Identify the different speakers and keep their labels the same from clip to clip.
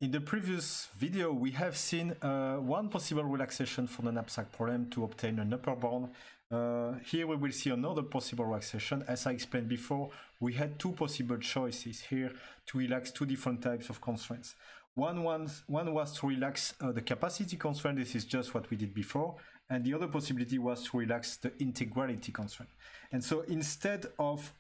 Speaker 1: In the previous video, we have seen one possible relaxation for the knapsack problem to obtain an upper bound. Here we will see another possible relaxation. As I explained before, we had two possible choices here to relax two different types of constraints. One was to relax the capacity constraint. This is just what we did before. And the other possibility was to relax the integrality constraint. And so instead of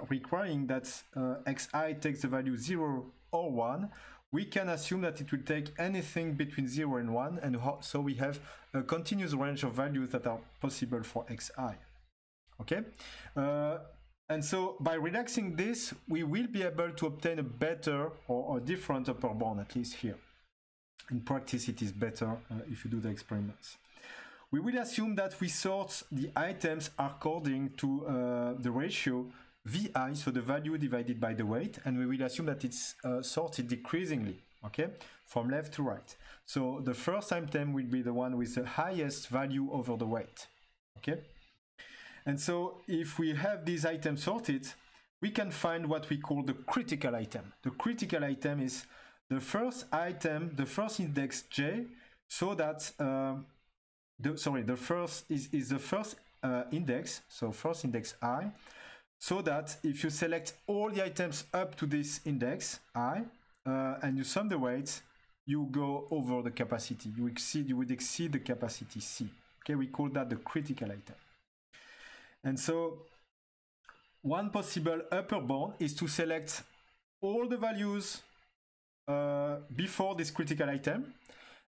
Speaker 1: requiring that xi takes the value 0 or 1, we can assume that it will take anything between 0 and 1, and so we have a continuous range of values that are possible for xi. Okay? And so by relaxing this, we will be able to obtain a better or a different upper bound, at least here. In practice, it is better if you do the experiments. We will assume that we sort the items according to the ratio Vi, so the value divided by the weight, and we will assume that it's sorted decreasingly, okay, from left to right. So the first item will be the one with the highest value over the weight, okay? And so if we have these items sorted, we can find what we call the critical item. The critical item is the first item, the first index j, so that, the first is the first index, so first index I, so that if you select all the items up to this index I and you sum the weights, you go over the capacity. You would exceed the capacity C. Okay, we call that the critical item. And so one possible upper bound is to select all the values before this critical item,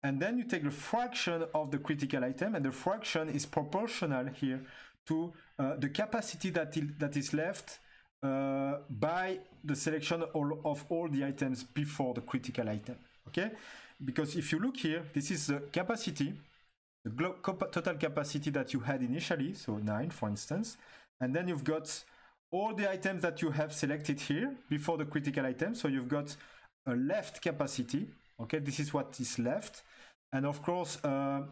Speaker 1: and then you take the fraction of the critical item, and the fraction is proportional here to the capacity that is left by the selection of all the items before the critical item, okay? Because if you look here, this is the capacity, the total capacity that you had initially, so 9 for instance, and then you've got all the items that you have selected here before the critical item, so you've got a left capacity, okay? This is what is left. And of course,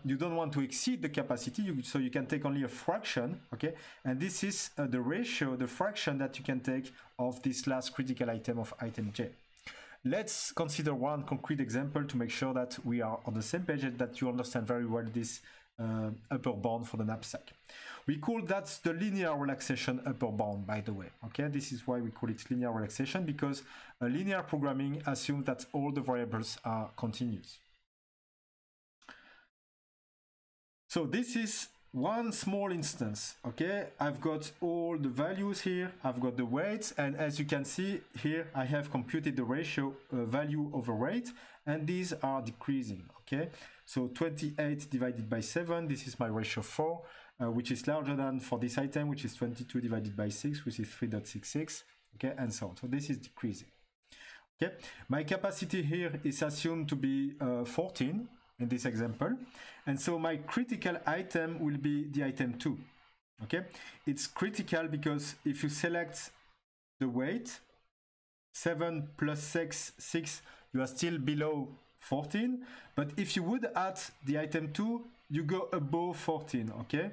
Speaker 1: you don't want to exceed the capacity, so you can take only a fraction, okay? And this is the ratio, the fraction that you can take of this last critical item of item j. Let's consider one concrete example to make sure that we are on the same page and that you understand very well this upper bound for the knapsack. We call that the linear relaxation upper bound, by the way, okay? This is why we call it linear relaxation, because linear programming assumes that all the variables are continuous. So this is one small instance, okay? I've got all the values here, I've got the weights, and as you can see here, I have computed the ratio value over weight, and these are decreasing, okay? So 28 divided by 7, this is my ratio 4, which is larger than for this item, which is 22 divided by 6, which is 3.66, okay, and so on. So this is decreasing, okay? My capacity here is assumed to be 14, in this example, and so my critical item will be the item 2, okay? It's critical because if you select the weight, 7 plus 6, you are still below 14, but if you would add the item 2, you go above 14, okay?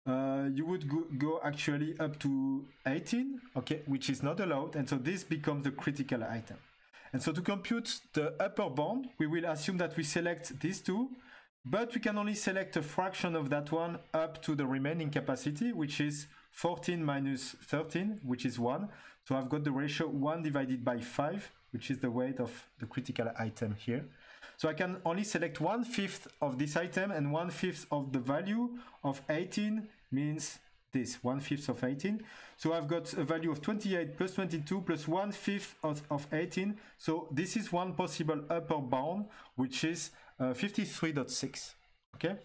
Speaker 1: You would go actually up to 18, okay, which is not allowed, and so this becomes the critical item. And so to compute the upper bound, we will assume that we select these two, but we can only select a fraction of that one up to the remaining capacity, which is 14 minus 13, which is 1. So I've got the ratio 1 divided by 5, which is the weight of the critical item here. So I can only select 1/5 of this item, and 1/5 of the value of 18 means this, 1/5 of 18. So I've got a value of 28 plus 22 plus 1/5 of 18. So this is one possible upper bound, which is 53.6, okay?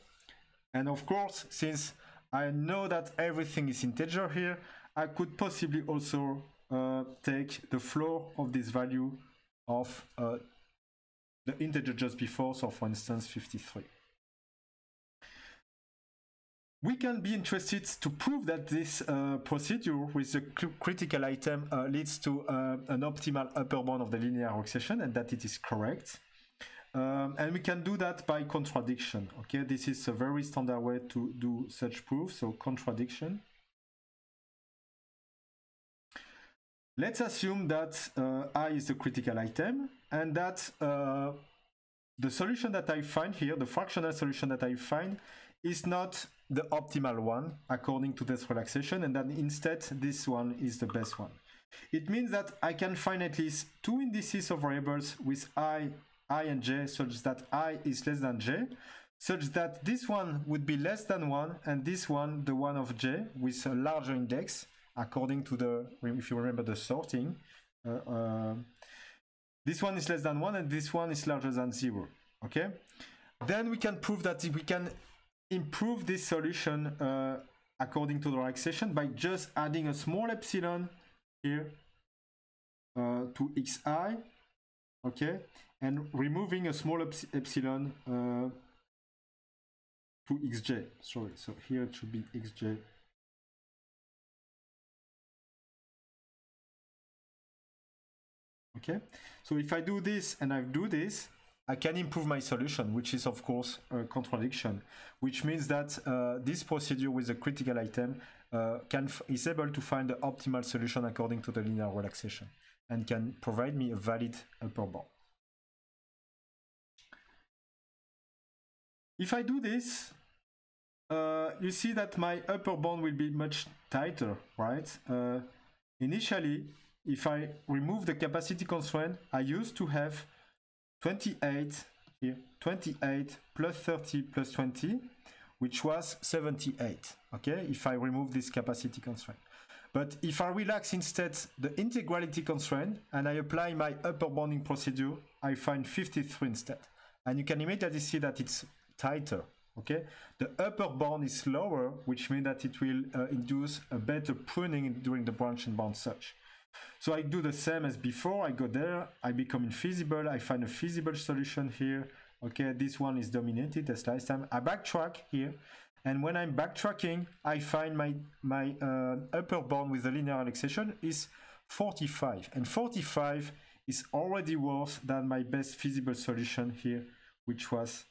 Speaker 1: And of course, since I know that everything is integer here, I could possibly also take the floor of this value of the integer just before, so for instance 53. We can be interested to prove that this procedure with the critical item leads to an optimal upper bound of the linear relaxation, and that it is correct. And we can do that by contradiction, okay? This is a very standard way to do such proof, so contradiction. let's assume that I is the critical item and that the solution that I find here, the fractional solution that I find, is not the optimal one according to this relaxation, and that instead this one is the best one. It means that I can find at least two indices of variables with I and j such that I is less than j, such that this one would be less than 1 and this one, the one of j, with a larger index according to the, if you remember the sorting. This one is less than 1 and this one is larger than 0. Okay? Then we can prove that we can improve this solution according to the relaxation by just adding a small epsilon here to xi, okay, and removing a small epsilon to xj. Sorry, so here it should be xj. Okay, so if I do this and I do this, I can improve my solution, which is of course a contradiction, which means that this procedure with a critical item is able to find the optimal solution according to the linear relaxation and can provide me a valid upper bound. If I do this, you see that my upper bound will be much tighter, right? Initially, if I remove the capacity constraint, I used to have 28 here, 28 plus 30 plus 20, which was 78, okay, if I remove this capacity constraint. But if I relax instead the integrality constraint and I apply my upper bounding procedure, I find 53 instead. And you can immediately see that it's tighter, okay? The upper bound is lower, which means that it will induce a better pruning during the branch and bound search. So I do the same as before. I go there, I become infeasible, I find a feasible solution here. Okay, this one is dominated as last time. I backtrack here, and when I'm backtracking, I find my upper bound with the linear relaxation is 45, and 45 is already worse than my best feasible solution here, which was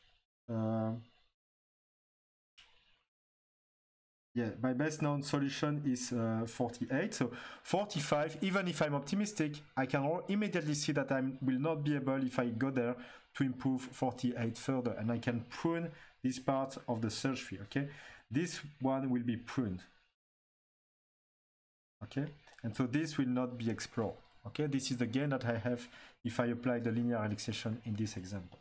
Speaker 1: my best known solution is 48. So 45, even if I'm optimistic, I can immediately see that I will not be able, if I go there, to improve 48 further. And I can prune this part of the search tree, okay? This one will be pruned, okay? And so this will not be explored, okay? This is the gain that I have if I apply the linear relaxation in this example.